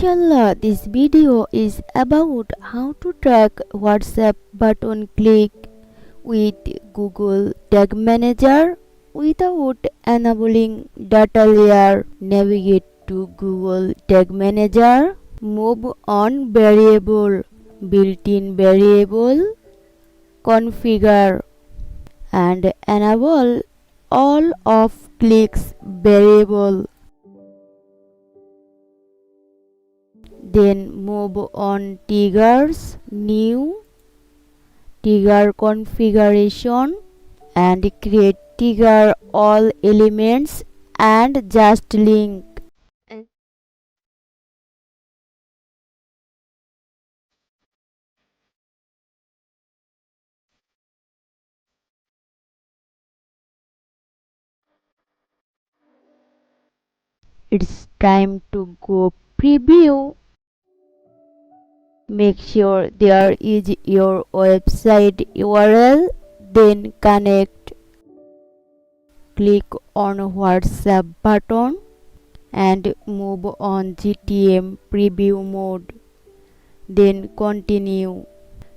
Inshallah, this video is about how to track WhatsApp button click with Google Tag Manager without enabling DataLayer. Navigate to Google Tag Manager, move on variable, built-in variable, configure, and enable all of clicks variable. Then move on triggers, new trigger configuration, and create trigger all elements and just link. It's time to go preview. Make sure there is your website URL, then connect. Click on WhatsApp button and move on GTM preview mode. Then continue.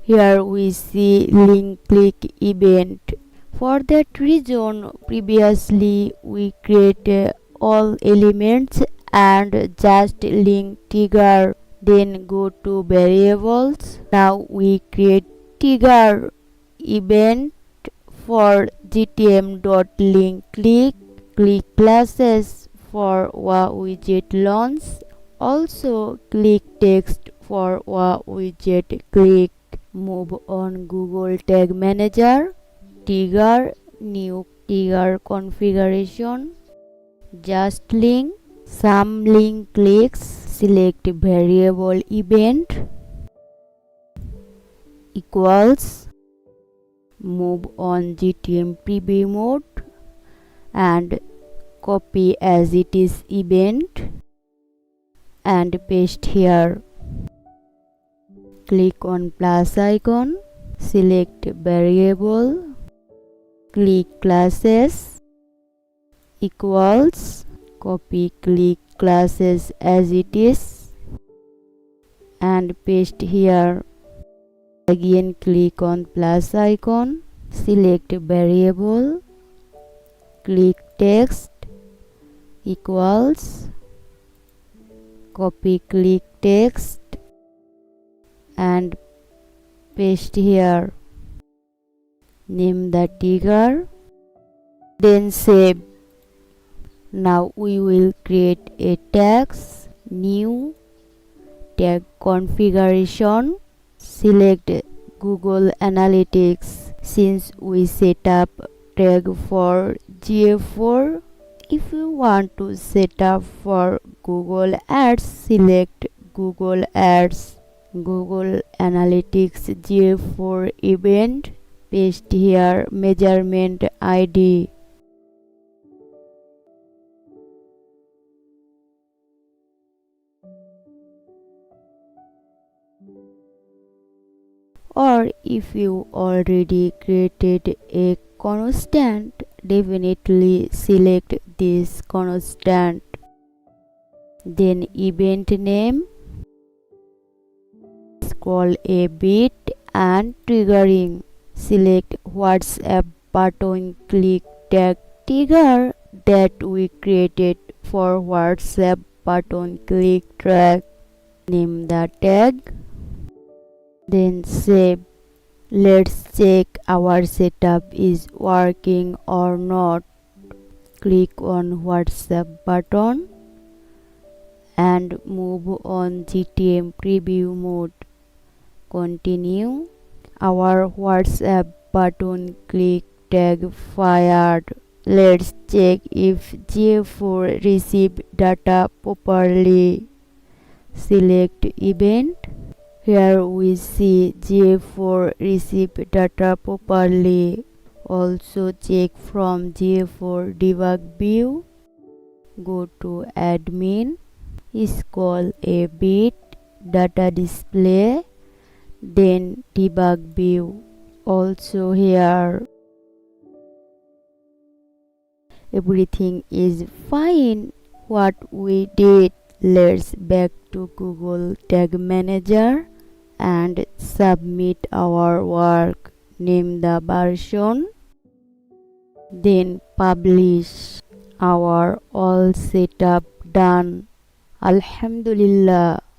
Here we see link click event. For that reason, previously we create all elements and just link trigger. Then go to variables. Now we create trigger event for gtm.link click classes for widget launch. Also click text for widget click. Move on Google Tag Manager, trigger, new trigger configuration, just link, some link clicks, select variable event equals, move on GTM preview mode and copy as it is event and paste here. Click on plus icon, select variable, click classes equals, copy click classes as it is and paste here. Again click on plus icon, select variable, click text equals, copy click text and paste here. Name the trigger, then save. Now we will create a tags, new tag configuration, select Google Analytics. Since we set up tag for GA4, if you want to set up for Google Ads, select Google Ads. Google Analytics GA4 event, paste here measurement ID. Or if you already created a constant, definitely select this constant. Then event name, scroll a bit and triggering. Select WhatsApp button click tag trigger that we created for WhatsApp button click track. Name the tag, then save. Let's check our setup is working or not. Click on WhatsApp button and move on GTM preview mode. Continue. Our WhatsApp button click tag fired. Let's check if GA4 received data properly. Select event. Here we see GA4 received data properly. Also check from GA4 debug view. Go to admin, scroll a bit, data display, then debug view. Also here everything is fine. What we did, Let's back to Google Tag Manager and submit our work. Name the version, then publish. Our all setup done. Alhamdulillah,